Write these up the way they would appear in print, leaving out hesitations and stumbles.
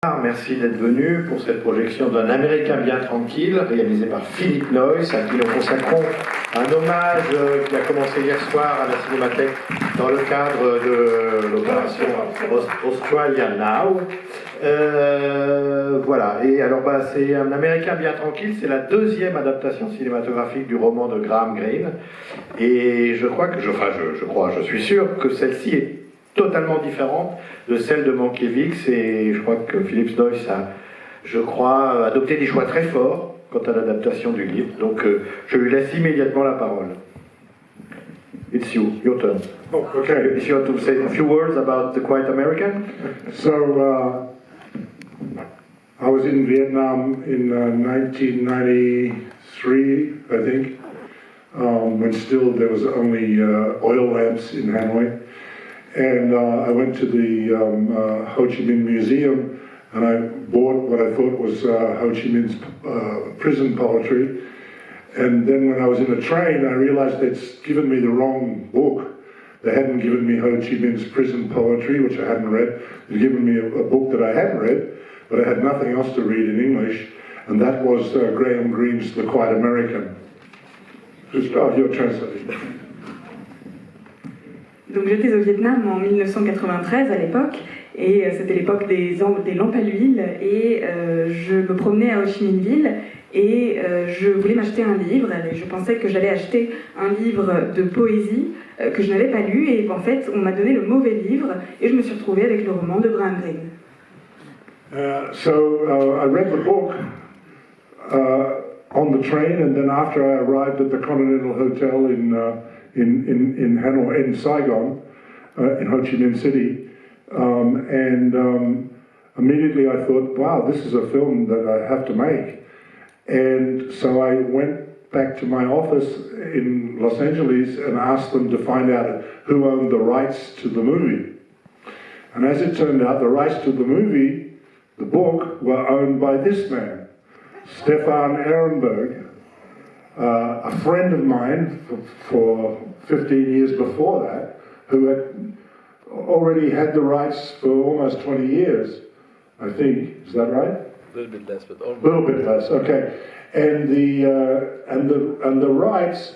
Merci d'être venu pour cette projection d'un Américain bien tranquille, réalisé par Philippe Noyce, à qui nous consacrons un hommage qui a commencé hier soir à la Cinémathèque dans le cadre de l'opération Australia Now. Voilà, et alors c'est un Américain bien tranquille, c'est la deuxième adaptation cinématographique du roman de Graham Greene, et je suis sûr que celle-ci est totalement différente de celle de Mankiewicz, et je crois que Philippe Noyce a, adopté des choix très forts quant à l'adaptation du livre. Donc je lui laisse immédiatement la parole. It's you, your turn. Oh, okay. If you want to say a few words about The Quiet American. So, I was in Vietnam in 1993, I think, when still there was only oil lamps in Hanoi. And I went to the Ho Chi Minh Museum, and I bought what I thought was Ho Chi Minh's prison poetry. And then when I was in the train, I realized they'd given me the wrong book. They hadn't given me Ho Chi Minh's prison poetry, which I hadn't read. They'd given me a book that I hadn't read, but I had nothing else to read in English, and that was Graham Greene's The Quiet American. You're translating. Donc j'étais au Vietnam en 1993 à l'époque, et c'était l'époque des lampes à l'huile, et je me promenais à Ho Chi Minh Ville, et je voulais m'acheter un livre, et je pensais que j'allais acheter un livre de poésie que je n'avais pas lu, et en fait on m'a donné le mauvais livre, et je me suis retrouvée avec le roman de Graham Greene. So I read the book on the train, and then after I arrived at the Continental Hotel in Hanoi, in Saigon, in Ho Chi Minh City, immediately I thought, wow, this is a film that I have to make. And so I went back to my office in Los Angeles and asked them to find out who owned the rights to the movie. And as it turned out, the rights to the movie, the book, were owned by this man, Stefan Ehrenberg, a friend of mine for 15 years before that, who had already had the rights for almost 20 years, I think. Is that right? A little bit less, but almost. A little bit less, okay. And the rights,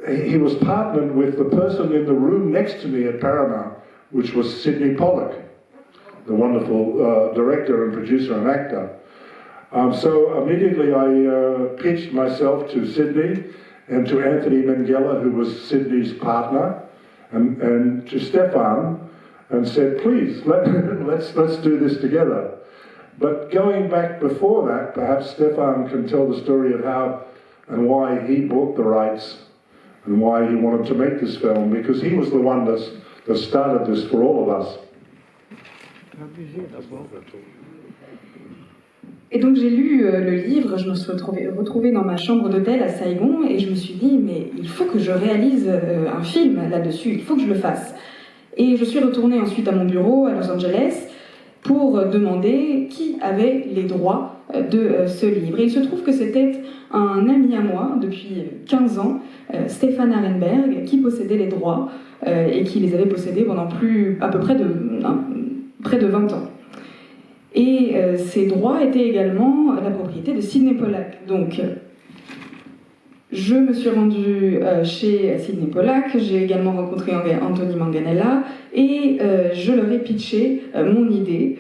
he was partnered with the person in the room next to me at Paramount, which was Sidney Pollack, the wonderful director and producer and actor. So immediately I pitched myself to Sidney and to Anthony Minghella, who was Sidney's partner, and to Stefan, and said, please, let's do this together. But going back before that, perhaps Stefan can tell the story of how and why he bought the rights and why he wanted to make this film, because he was the one that started this for all of us. Et donc j'ai lu le livre, je me suis retrouvée dans ma chambre d'hôtel à Saigon, et je me suis dit, mais il faut que je réalise un film là-dessus, il faut que je le fasse. Et je suis retournée ensuite à mon bureau à Los Angeles pour demander qui avait les droits de ce livre. Et il se trouve que c'était un ami à moi depuis 15 ans, Stefan Ehrenberg, qui possédait les droits et qui les avait possédés pendant près de 20 ans. Et ces droits étaient également la propriété de Sidney Pollack. Donc, je me suis rendue chez Sidney Pollack, j'ai également rencontré Anthony Manganella, et je leur ai pitché mon idée,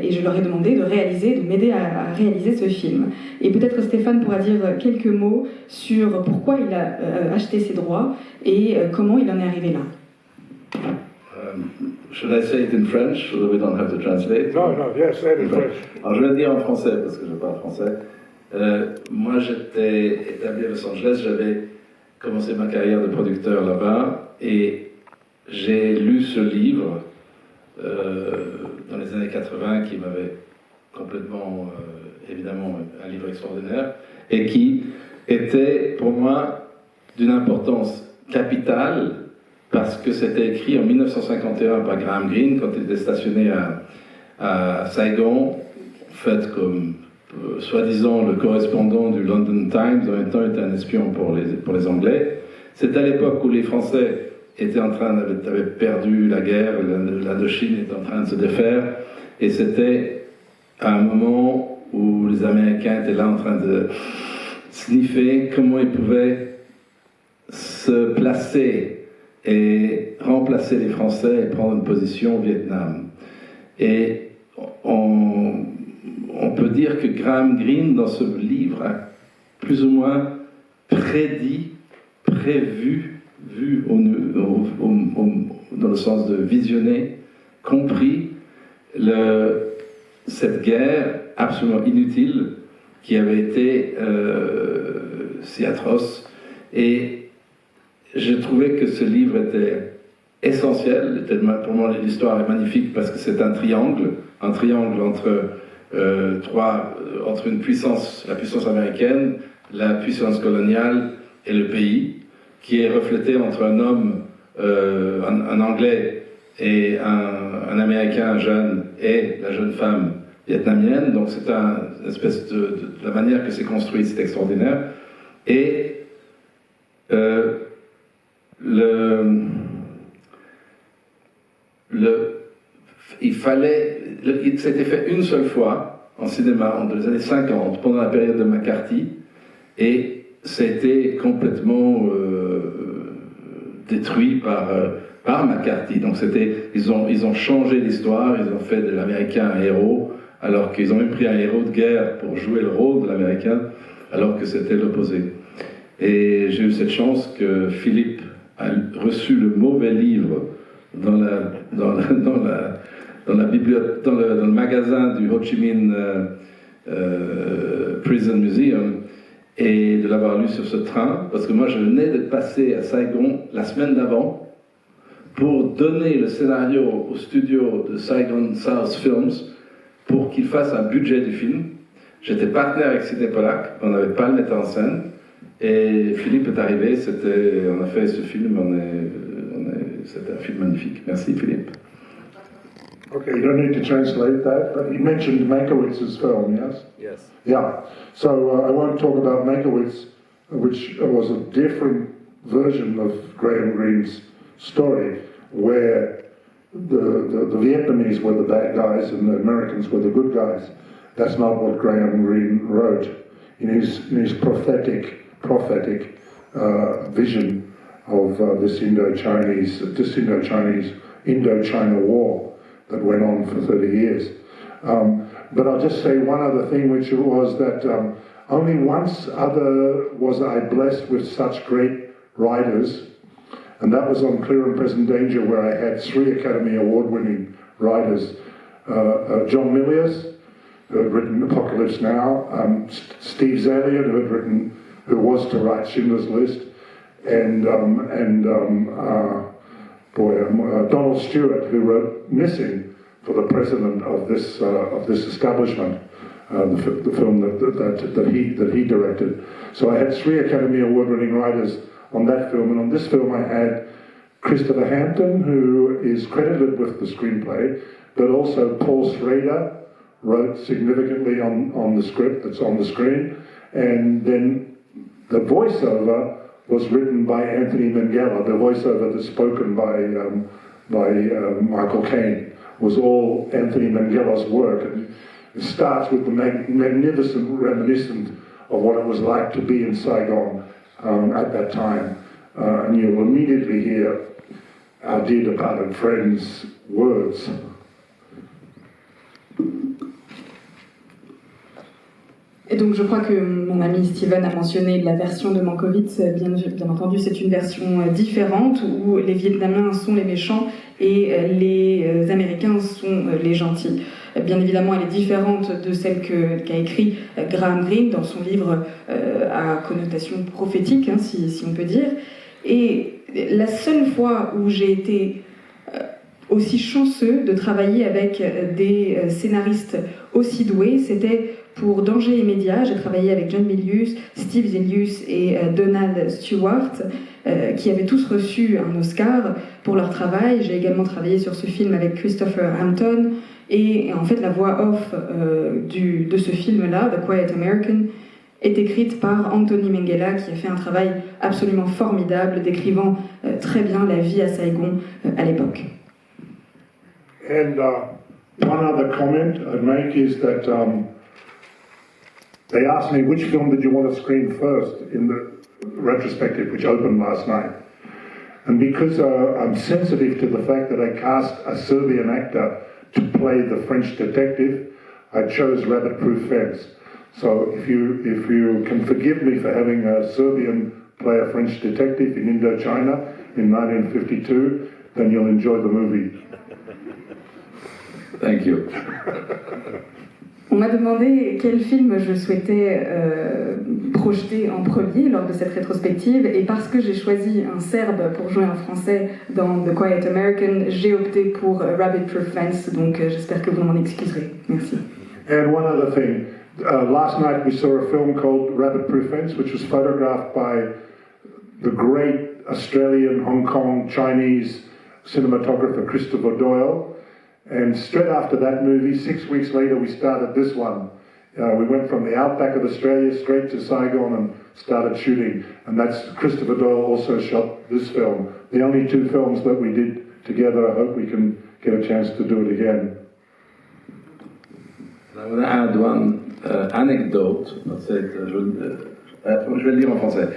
et je leur ai demandé de m'aider à réaliser ce film. Et peut-être Stéphane pourra dire quelques mots sur pourquoi il a acheté ces droits et comment il en est arrivé là. Should I say it in French, so we don't have to translate? No, yes, say it in French. Alors je vais le dire en français, parce que je parle français. Moi, j'étais établi à Los Angeles, j'avais commencé ma carrière de producteur là-bas, et j'ai lu ce livre dans les années 80 qui m'avait complètement, évidemment, un livre extraordinaire, et qui était pour moi d'une importance capitale, parce que c'était écrit en 1951 par Graham Greene quand il était stationné à Saigon, fait comme soi-disant le correspondant du London Times, en même temps était un espion pour les Anglais. C'est à l'époque où les Français avaient perdu la guerre, l'Indochine était en train de se défaire, et c'était à un moment où les Américains étaient là en train de sniffer comment ils pouvaient se placer et remplacer les Français et prendre une position au Vietnam. Et on peut dire que Graham Greene, dans ce livre, a plus ou moins prévu, vu dans le sens de visionner, compris cette guerre absolument inutile qui avait été si atroce. Et je trouvais que ce livre était essentiel. Pour moi, l'histoire est magnifique parce que c'est un triangle entre une puissance, la puissance américaine, la puissance coloniale et le pays, qui est reflété entre un homme, un Anglais et un Américain jeune et la jeune femme vietnamienne. Donc c'est une espèce de la manière que c'est construit, c'est extraordinaire. Et il s'était fait une seule fois en cinéma, dans les années 50, pendant la période de McCarthy, et ça a été complètement détruit par McCarthy. Donc ils ont changé l'histoire, ils ont fait de l'Américain un héros, alors qu'ils ont même pris un héros de guerre pour jouer le rôle de l'Américain, alors que c'était l'opposé. Et j'ai eu cette chance que Philippe a reçu le mauvais livre dans le magasin du Ho Chi Minh Prison Museum, et de l'avoir lu sur ce train, parce que moi je venais de passer à Saigon la semaine d'avant pour donner le scénario au studio de Saigon South Films pour qu'il fasse un budget du film. J'étais partenaire avec Sidney Pollack, on n'avait pas le metteur en scène, et Philippe est arrivé, on a fait ce film, c'était un film magnifique. Merci Philippe. Okay, you don't need to translate that, but he mentioned Mankiewicz' film, yes? Yes. Yeah, so I won't talk about Mankiewicz, which was a different version of Graham Greene's story, where the Vietnamese were the bad guys and the Americans were the good guys. That's not what Graham Greene wrote in his prophetic vision of this Indochina War that went on for 30 years. But I'll just say one other thing, which was that only once was I blessed with such great writers, and that was on Clear and Present Danger, where I had 3 Academy Award-winning writers. John Milius, who had written Apocalypse Now, Steve Zaillian, who was to write Schindler's List, and Donald Stewart, who wrote Missing for the president of this establishment, the film that he directed. So I had 3 Academy Award-winning writers on that film, and on this film I had Christopher Hampton, who is credited with the screenplay, but also Paul Schrader wrote significantly on the script that's on the screen, and then the voiceover was written by Anthony Minghella. The voiceover that's spoken by Michael Caine was all Anthony Minghella's work, and it starts with the magnificent reminiscence of what it was like to be in Saigon at that time, and you will immediately hear our dear departed friend's words. Et donc je crois que mon ami Steven a mentionné la version de Mankiewicz, bien entendu c'est une version différente où les Vietnamiens sont les méchants et les Américains sont les gentils. Bien évidemment elle est différente de celle qu'a écrit Graham Greene dans son livre à connotation prophétique, hein, si on peut dire. Et la seule fois où j'ai été aussi chanceux de travailler avec des scénaristes aussi doués, c'était pour Danger immédiat. J'ai travaillé avec John Milius, Steve Zilius et Donald Stewart, qui avaient tous reçu un Oscar pour leur travail. J'ai également travaillé sur ce film avec Christopher Hampton, et en fait la voix off de ce film-là, The Quiet American, est écrite par Anthony Minghella, qui a fait un travail absolument formidable, décrivant très bien la vie à Saigon à l'époque. And one other comment I'd make is that they asked me which film did you want to screen first in the retrospective, which opened last night. And because I'm sensitive to the fact that I cast a Serbian actor to play the French detective, I chose Rabbit Proof Fence. So if you can forgive me for having a Serbian play a French detective in Indochina in 1952, then you'll enjoy the movie. Thank you. On m'a demandé quel film je souhaitais projeter en premier lors de cette rétrospective, et parce que j'ai choisi un Serbe pour jouer un Français dans The Quiet American, j'ai opté pour Rabbit Proof Fence, donc j'espère que vous m'en excuserez. Merci. And one other thing, last night we saw a film called Rabbit Proof Fence, which was photographed by the great Australian, Hong Kong, Chinese cinematographer Christopher Doyle. And straight after that movie, 6 weeks later, we started this one. We went from the outback of Australia straight to Saigon and started shooting. And that's Christopher Doyle also shot this film. The only 2 films that we did together. I hope we can get a chance to do it again. I want to add one anecdote. Je vais le dire en français.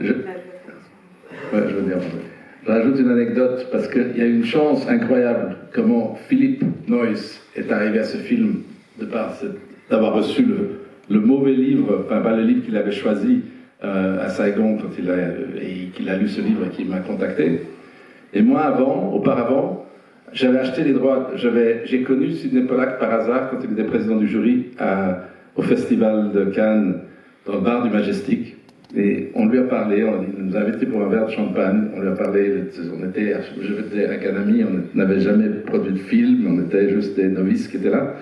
Je vais le dire en français. Je rajoute une anecdote parce qu'il y a une chance incroyable comment Philippe Noyce est arrivé à ce film d'avoir reçu le mauvais livre, enfin pas le livre qu'il avait choisi à Saigon quand qu'il a lu ce livre et qu'il m'a contacté. Et moi auparavant, j'avais acheté les droits, j'ai connu Sidney Pollack par hasard quand il était président du jury au Festival de Cannes dans le bar du Majestic. Et on lui a parlé, il nous a invités pour un verre de champagne, on lui a parlé, j'étais avec un ami, on n'avait jamais produit de film, on était juste des novices qui étaient là.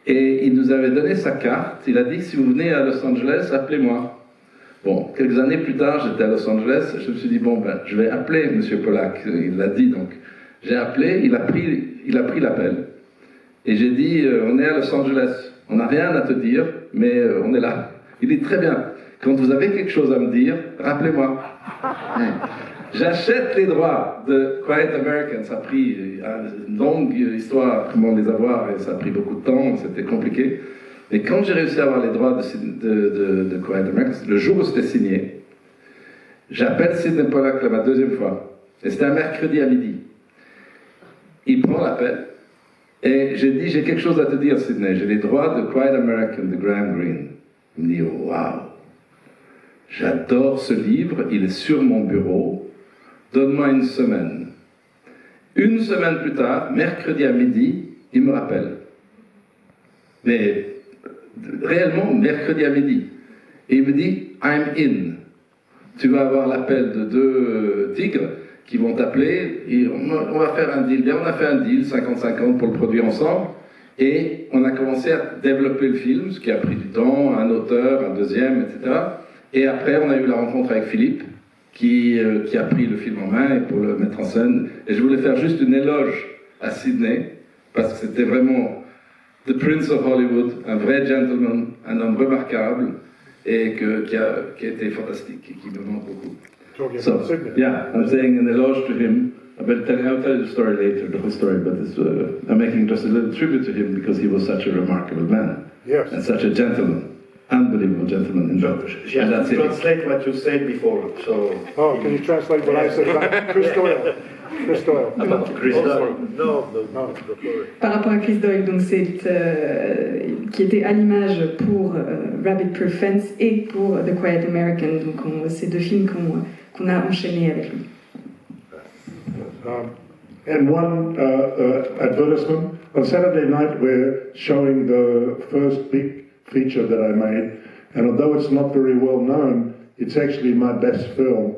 Et il nous avait donné sa carte, il a dit si vous venez à Los Angeles, appelez-moi. Bon, quelques années plus tard, j'étais à Los Angeles, je me suis dit, je vais appeler M. Pollack, il l'a dit donc. J'ai appelé, il a pris l'appel, et j'ai dit, on est à Los Angeles, on n'a rien à te dire, mais on est là. Il dit très bien, quand vous avez quelque chose à me dire, rappelez-moi. J'achète les droits de Quiet American, ça a pris une longue histoire, comment les avoir, et ça a pris beaucoup de temps, c'était compliqué. Mais quand j'ai réussi à avoir les droits de Quiet American, le jour où c'était signé, j'appelle Sidney Pollack ma 2e fois, et c'était un mercredi à midi. Il prend l'appel, et j'ai dit, j'ai quelque chose à te dire Sidney, j'ai les droits de Quiet American de Graham Greene. Il me dit, oh, waouh, j'adore ce livre, il est sur mon bureau, donne-moi une semaine. Une semaine plus tard, mercredi à midi, il me rappelle. Mais réellement, mercredi à midi. Et il me dit, I'm in. Tu vas avoir l'appel de 2 tigres qui vont t'appeler, et on va faire un deal. Bien, on a fait un deal, 50-50 pour le produire ensemble. Et on a commencé à développer le film, ce qui a pris du temps, un auteur, un deuxième, etc. Et après, on a eu la rencontre avec Philippe, qui a pris le film en main pour le mettre en scène. Et je voulais faire juste une éloge à Sidney, parce que c'était vraiment The Prince of Hollywood, un vrai gentleman, un homme remarquable, et qui a été fantastique, et qui me manque beaucoup. So, yeah, I'm saying an éloge to him. I'll tell you the story later, the whole story, but I'm making just a little tribute to him because he was such a remarkable man. Yes. And such a gentleman, unbelievable gentleman in Belgium. J'ai translate what you said before, so... Oh, can you translate what I said? Chris Doyle. Chris Doyle. Chris Doyle. No. Par rapport à Chris Doyle, donc qui était à l'image pour Rabbit Proof Fence et pour The Quiet American, donc ces 2 films qu'on a enchaînés avec lui. And one advertisement. On Saturday night we're showing the first big feature that I made, and although it's not very well known, it's actually my best film.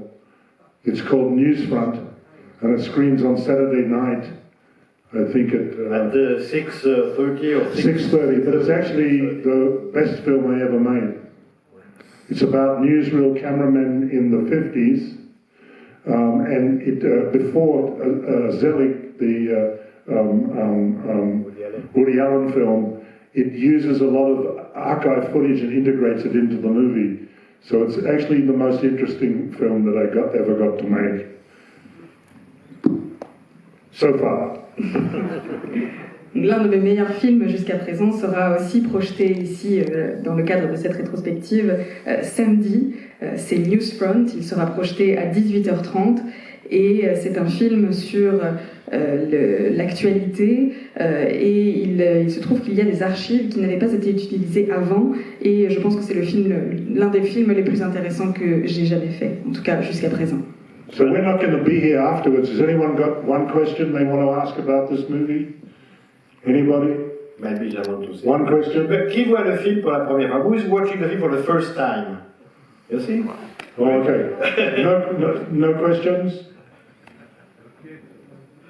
It's called Newsfront, and it screens on Saturday night, I think at 6:30 or 6:30, but it's actually the best film I ever made. It's about newsreel cameramen in the 50s, and before Zelig, the Woody Allen film, it uses a lot of archive footage and integrates it into the movie. So it's actually the most interesting film that I ever got to make. So far. L'un de mes meilleurs films jusqu'à présent sera aussi projeté ici dans le cadre de cette rétrospective samedi. C'est Newsfront, il sera projeté à 18h30 et c'est un film sur l'actualité et il se trouve qu'il y a des archives qui n'avaient pas été utilisées avant et je pense que c'est l'un des films les plus intéressants que j'ai jamais fait, en tout cas jusqu'à présent. So we're not going to be here afterwards. Has anyone got one question they want to ask about this movie? Anybody? Maybe I want to say. One question? Qui voit le film pour la première fois? Who is watching the film for the first time? You see? Oh, okay. No questions?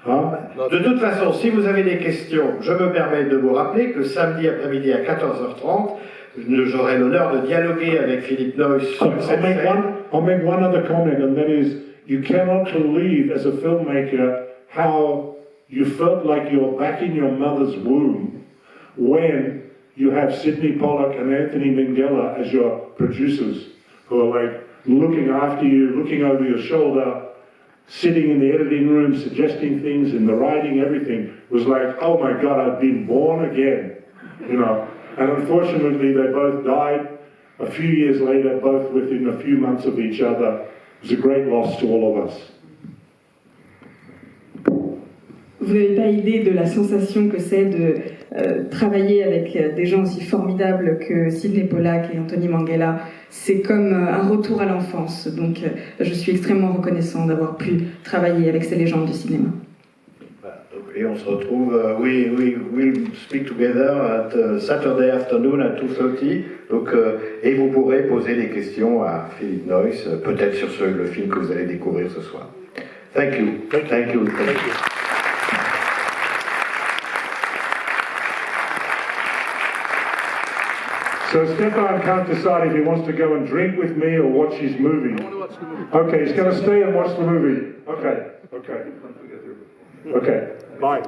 Huh? De toute façon, si vous avez des questions, je me permets de vous rappeler que samedi après-midi à 14h30, j'aurai l'honneur de dialoguer avec Philippe Noyce sur cette scène. I'll make one other comment, and that is, you cannot believe as a filmmaker how you felt like you're back in your mother's womb when you have Sidney Pollack and Anthony Minghella as your producers, who are like looking after you, looking over your shoulder, sitting in the editing room, suggesting things, and the writing, everything. It was like, oh my God, I've been born again, you know. And unfortunately, they both died a few years later, both within a few months of each other. It was a great loss to all of us. Vous n'avez pas idée de la sensation que c'est de travailler avec des gens aussi formidables que Sidney Pollack et Anthony Minghella. C'est comme un retour à l'enfance. Donc je suis extrêmement reconnaissant d'avoir pu travailler avec ces légendes du cinéma. Et on se retrouve, we'll speak together at Saturday afternoon at 2:30. Donc, et vous pourrez poser des questions à Philippe Noyce, peut-être sur le film que vous allez découvrir ce soir. Thank you. Thank you. Thank you. So Stefan can't decide if he wants to go and drink with me or watch his movie. I want to watch the movie. Okay, he's going to stay and watch the movie. Okay. Okay. Bye.